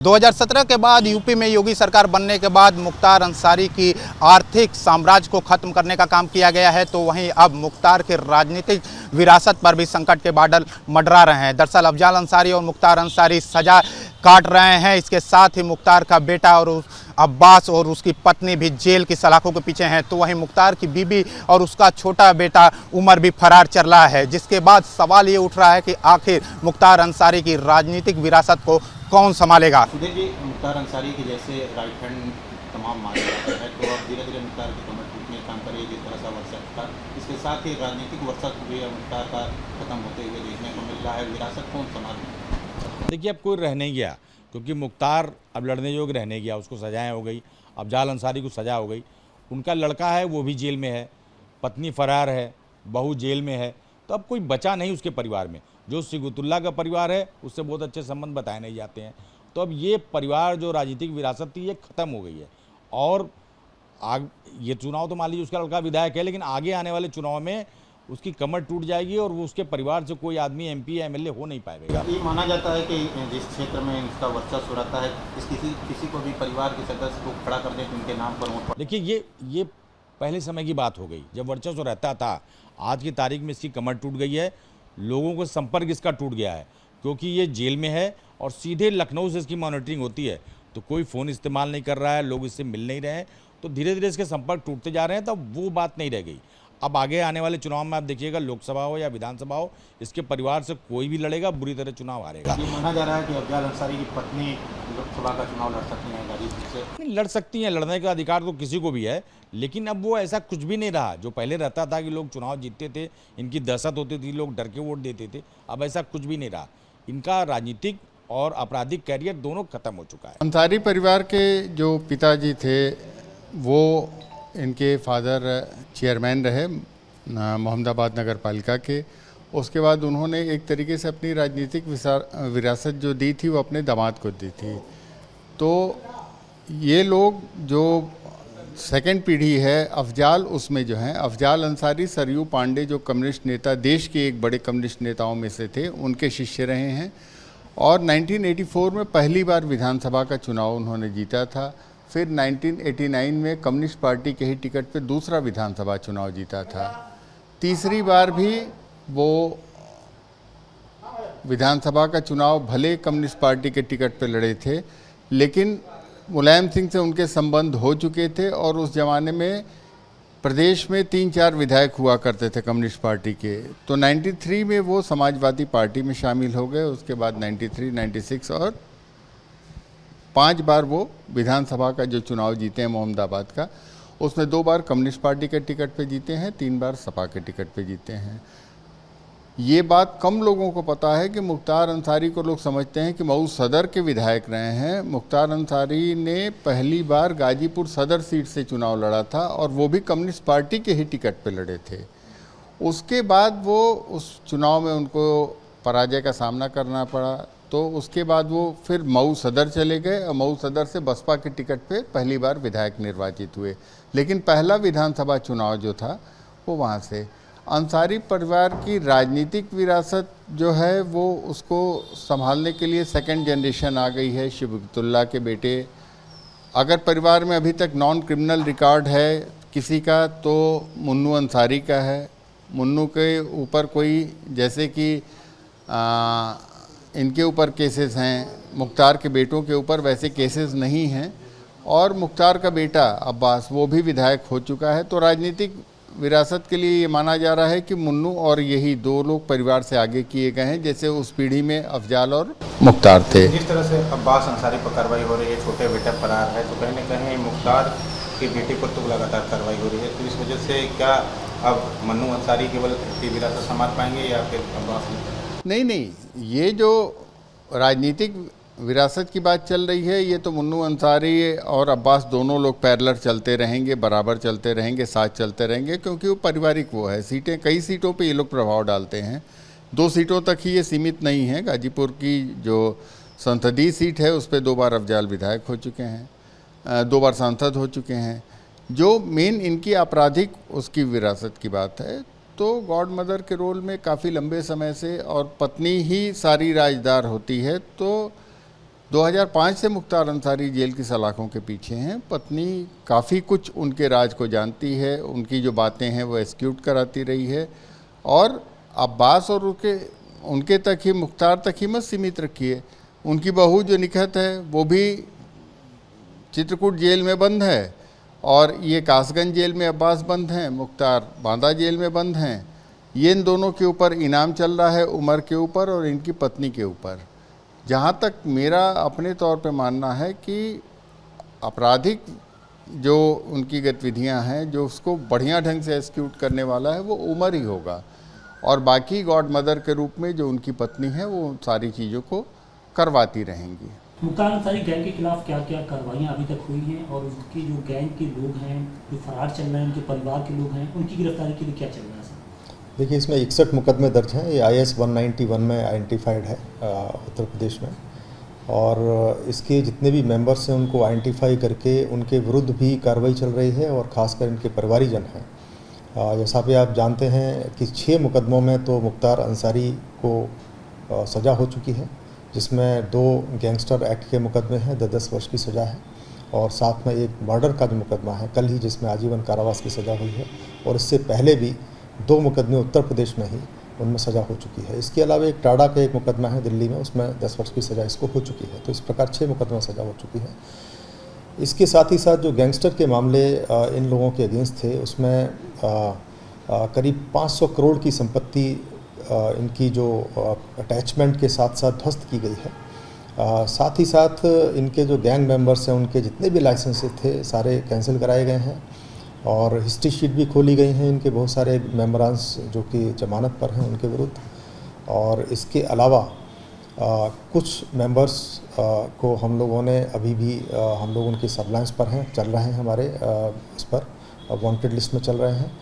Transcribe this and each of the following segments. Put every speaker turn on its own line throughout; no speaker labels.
2017 के बाद यूपी में योगी सरकार बनने के बाद मुख्तार अंसारी की आर्थिक साम्राज्य को खत्म करने का काम किया गया है, तो वहीं अब मुख्तार के राजनीतिक विरासत पर भी संकट के बादल मंडरा रहे हैं। दरअसल अफजाल अंसारी और मुख्तार अंसारी सजा काट रहे हैं। इसके साथ ही मुख्तार का बेटा और अब्बास और उसकी पत्नी भी जेल की सलाखों के पीछे हैं, तो वहीं मुख्तार की बीबी और उसका छोटा बेटा उमर भी फरार चल रहा है। जिसके बाद सवाल ये उठ रहा है कि आखिर मुख्तार अंसारी की राजनीतिक विरासत को कौन संभालेगा।
सुधीर जी, मुख्तार अंसारी की जैसे राइट हैंड तमाम माना जाता है, तो अब धीरे धीरे मुख्तार की कमर टूटने का काम करिए जिस तरह से वर्षा था। इसके साथ ही राजनीतिक वर्षा भी मुख्तार का खत्म होते हुए देखने को मिल रहा है। विरासत कौन संभाल?
देखिए, अब कोई रह नहीं गया, क्योंकि मुख्तार अब लड़ने योग्य रह नहीं गया। उसको सजाएं हो गई, अफजाल अंसारी को सजा हो गई। उनका लड़का है वो भी जेल में है, पत्नी फरार है, बहू जेल में है, तो अब कोई बचा नहीं उसके परिवार में। जो सिगुतुल्ला का परिवार है उससे बहुत अच्छे संबंध बताए नहीं जाते हैं। तो अब ये परिवार जो राजनीतिक विरासत थी ये खत्म हो गई है। और ये चुनाव तो मान लीजिए उसका लड़का विधायक है, लेकिन आगे आने वाले चुनाव में उसकी कमर टूट जाएगी और वो उसके परिवार से कोई आदमी एमपी या एमएलए हो नहीं पाएगा।
ये माना जाता है कि जिस क्षेत्र में इसका वर्चस्व रहता है, किसी को भी परिवार के सदस्य को खड़ा कर दे तो उनके नाम पर वोट।
देखिए, ये पहले समय की बात हो गई जब वर्चस्व रहता था। आज की तारीख में इसकी कमर टूट गई है, लोगों का संपर्क इसका टूट गया है, क्योंकि ये जेल में है और सीधे लखनऊ से इसकी मॉनिटरिंग होती है। तो कोई फ़ोन इस्तेमाल नहीं कर रहा है, लोग इससे मिल नहीं रहे हैं, तो धीरे धीरे इसके संपर्क टूटते जा रहे हैं। तब वो बात नहीं रह गई। अब आगे आने वाले चुनाव में आप देखिएगा, लोकसभा हो या विधानसभा हो, इसके परिवार से कोई भी लड़ेगा, बुरी तरह चुनाव हारेगा।
ये माना जा रहा है कि अफजाल अंसारी की पत्नी लोकसभा का चुनाव लड़ सकती हैं गाजीपुर से।
नहीं लड़ सकती हैं, लड़ने का अधिकार तो किसी को भी है, लेकिन अब वो ऐसा कुछ भी नहीं रहा। जो पहले रहता था कि लोग चुनाव जीतते थे, इनकी दहशत होती थी, लोग डर के वोट देते थे, अब ऐसा कुछ भी नहीं रहा। इनका राजनीतिक और आपराधिक कैरियर दोनों खत्म हो चुका है।
अंसारी परिवार के जो पिताजी थे वो इनके फादर चेयरमैन रहे मोहम्मदाबाद नगर पालिका के। उसके बाद उन्होंने एक तरीके से अपनी राजनीतिक विरासत जो दी थी वो अपने दामाद को दी थी। तो ये लोग जो सेकंड पीढ़ी है अफजाल, उसमें जो हैं अफजाल अंसारी सरयू पांडे जो कम्युनिस्ट नेता, देश के एक बड़े कम्युनिस्ट नेताओं में से थे, उनके शिष्य रहे हैं। और 1984 में पहली बार विधानसभा का चुनाव उन्होंने जीता था। फिर 1989 में कम्युनिस्ट पार्टी के ही टिकट पे दूसरा विधानसभा चुनाव जीता था। तीसरी बार भी वो विधानसभा का चुनाव भले कम्युनिस्ट पार्टी के टिकट पे लड़े थे, लेकिन मुलायम सिंह से उनके संबंध हो चुके थे और उस ज़माने में प्रदेश में 3-4 विधायक हुआ करते थे कम्युनिस्ट पार्टी के। तो 93 में वो समाजवादी पार्टी में शामिल हो गए। उसके बाद 93, 96 और 5 बार वो विधानसभा का जो चुनाव जीते हैं मोहम्मदाबाद का, उसमें 2 बार कम्युनिस्ट पार्टी के टिकट पे जीते हैं, 3 बार सपा के टिकट पे जीते हैं। ये बात कम लोगों को पता है कि मुख्तार अंसारी को लोग समझते हैं कि मऊ सदर के विधायक रहे हैं। मुख्तार अंसारी ने पहली बार गाजीपुर सदर सीट से चुनाव लड़ा था और वो भी कम्युनिस्ट पार्टी के ही टिकट पे लड़े थे। उसके बाद वो उस चुनाव में उनको पराजय का सामना करना पड़ा, तो उसके बाद वो फिर मऊ सदर चले गए और मऊ सदर से बसपा के टिकट पे पहली बार विधायक निर्वाचित हुए। लेकिन पहला विधानसभा चुनाव जो था वो वहाँ से। अंसारी परिवार की राजनीतिक विरासत जो है वो उसको संभालने के लिए सेकंड जनरेशन आ गई है। सिगुतुल्ला के बेटे, अगर परिवार में अभी तक नॉन क्रिमिनल रिकॉर्ड है किसी का तो मुन्नू अंसारी का है। मुन्नू के ऊपर कोई, जैसे कि इनके ऊपर केसेस हैं, मुख्तार के बेटों के ऊपर वैसे केसेस नहीं हैं। और मुख्तार का बेटा अब्बास वो भी विधायक हो चुका है। तो राजनीतिक विरासत के लिए ये माना जा रहा है कि मुन्नू और यही 2 लोग परिवार से आगे किए गए हैं, जैसे उस पीढ़ी में अफजाल और मुख्तार थे।
जिस तरह से अब्बास अंसारी पर कार्रवाई हो रही है, छोटे बेटा फरार है, तो कहीं ना कहीं मुख्तार के बेटे पर तो लगातार कार्रवाई हो रही है। तो इस वजह से क्या अब मन्नू अंसारी केवल की विरासत संभाल पाएंगे या फिर अब्बास?
नहीं, ये जो राजनीतिक विरासत की बात चल रही है, ये तो मुन्नू अंसारी और अब्बास दोनों लोग पैरेलल चलते रहेंगे, बराबर चलते रहेंगे, साथ चलते रहेंगे, क्योंकि वो पारिवारिक वो है। सीटें, कई सीटों पे ये लोग प्रभाव डालते हैं। 2 सीटों तक ही ये सीमित नहीं है। गाजीपुर की जो संसदीय सीट है उस पर 2 बार अफजाल विधायक हो चुके हैं, 2 बार सांसद हो चुके हैं। जो मेन इनकी आपराधिक उसकी विरासत की बात है, तो गॉड मदर के रोल में काफ़ी लंबे समय से, और पत्नी ही सारी राजदार होती है, तो 2005 से मुख्तार अंसारी जेल की सलाखों के पीछे हैं। पत्नी काफ़ी कुछ उनके राज को जानती है, उनकी जो बातें हैं वो एक्सिक्यूट कराती रही है, और अब्बास और उनके तक ही, मुख्तार तक ही मत सीमित रखिए। उनकी बहू जो निखत है वो भी चित्रकूट जेल में बंद है, और ये कासगंज जेल में अब्बास बंद हैं, मुख्तार बांदा जेल में बंद हैं। ये इन दोनों के ऊपर इनाम चल रहा है, उमर के ऊपर और इनकी पत्नी के ऊपर। जहाँ तक मेरा अपने तौर पे मानना है कि आपराधिक जो उनकी गतिविधियाँ हैं, जो उसको बढ़िया ढंग से एक्सिक्यूट करने वाला है वो उमर ही होगा, और बाकी गॉड मदर के रूप में जो उनकी पत्नी है वो सारी चीज़ों को करवाती रहेंगी।
मुख्तार अंसारी गैंग के खिलाफ क्या क्या कार्रवाइयाँ अभी तक हुई हैं, और उसकी जो गैंग के लोग हैं जो फरार चल रहे हैं, उनके परिवार के लोग हैं, उनकी गिरफ्तारी के लिए क्या चल रहा है?
देखिए, इसमें 61 मुकदमे दर्ज हैं। ये IS 191 में आइडेंटिफाइड है उत्तर प्रदेश में, और इसके जितने भी मेंबर्स हैं उनको आइडेंटिफाई करके उनके विरुद्ध भी कार्रवाई चल रही है, और ख़ासकर इनके परिवारीजन हैं। जैसा कि आप जानते हैं कि 6 मुकदमों में तो मुख्तार अंसारी को सज़ा हो चुकी है, जिसमें 2 गैंगस्टर एक्ट के मुकदमे हैं, 10 वर्ष की सज़ा है, और साथ में एक मर्डर का जो मुकदमा है कल ही, जिसमें आजीवन कारावास की सज़ा हुई है, और इससे पहले भी 2 मुकदमे उत्तर प्रदेश में ही उनमें सज़ा हो चुकी है। इसके अलावा एक टाडा का एक मुकदमा है दिल्ली में, उसमें 10 वर्ष की सज़ा इसको हो चुकी है। तो इस प्रकार 6 मुकदमे सज़ा हो चुकी है। इसके साथ ही साथ जो गैंगस्टर के मामले इन लोगों के अगेंस्ट थे, उसमें करीब 500 करोड़ की संपत्ति इनकी जो अटैचमेंट के साथ साथ ध्वस्त की गई है। साथ ही साथ इनके जो गैंग मेंबर्स हैं उनके जितने भी लाइसेंसेस थे सारे कैंसिल कराए गए हैं, और हिस्ट्री शीट भी खोली गई हैं इनके बहुत सारे मेंबरान्स जो कि जमानत पर हैं उनके विरुद्ध। और इसके अलावा कुछ मेंबर्स को हम लोगों ने अभी भी हम लोग उनकी सर्विलांस पर हैं, चल रहे हैं हमारे इस पर वांटेड लिस्ट में चल रहे हैं।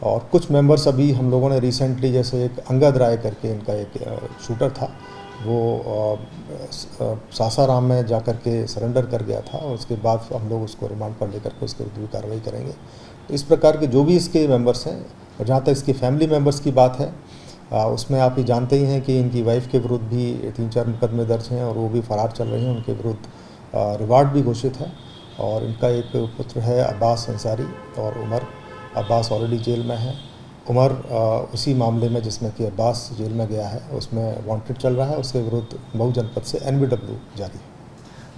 और कुछ मेंबर्स अभी हम लोगों ने रिसेंटली, जैसे एक अंगद राय करके इनका एक शूटर था, वो सासाराम में जाकर के सरेंडर कर गया था, और उसके बाद हम लोग उसको रिमांड पर लेकर के उसके विरुद्ध भी कार्रवाई करेंगे। तो इस प्रकार के जो भी इसके मेंबर्स हैं, और जहाँ तक इसकी फैमिली मेंबर्स की बात है, उसमें आप ये जानते ही हैं कि इनकी वाइफ के विरुद्ध भी 3-4 मुकदमे दर्ज हैं, और वो भी फरार चल रही हैं। उनके विरुद्ध रिवार्ड भी घोषित है, और इनका एक पुत्र है अब्बास अंसारी, और उमर। अब्बास ऑलरेडी जेल में है, उमर उसी मामले में जिसमें कि अब्बास जेल में गया है उसमें वांटेड चल रहा है। उसके विरुद्ध मऊ जनपद से NBW जारी है।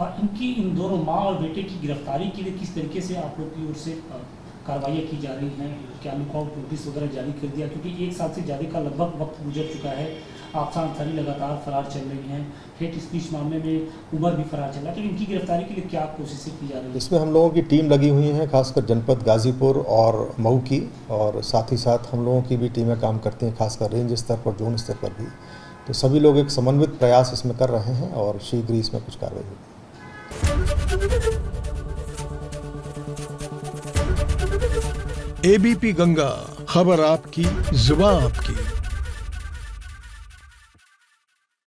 और इनकी इन दोनों माँ और बेटे की गिरफ्तारी के लिए किस तरीके से आप लोग की ओर से कार्रवाइयाँ की जा रही हैं? क्या लुकआउट नोटिस वगैरह जारी कर दिया? क्योंकि 1 साल से ज़्यादा का लगभग वक्त गुजर चुका है। आपसा अंसारी लगातार फरार चल रही हैं, हेट स्पीच मामले में उमर भी फरार चल रहा है। तो इनकी गिरफ्तारी के लिए क्या कोशिशें की जा रही है?
इसमें हम लोगों की टीम लगी हुई है, खासकर जनपद गाजीपुर और मऊ की, और साथ ही साथ हम लोगों की भी टीमें काम करती हैं, खासकर रेंज स्तर पर, जोन स्तर पर भी। तो सभी लोग एक समन्वित प्रयास इसमें कर रहे हैं, और शीघ्र ही इसमें कुछ कार्रवाई होगी।
ABP गंगा, खबर आपकी, जुबान आपकी।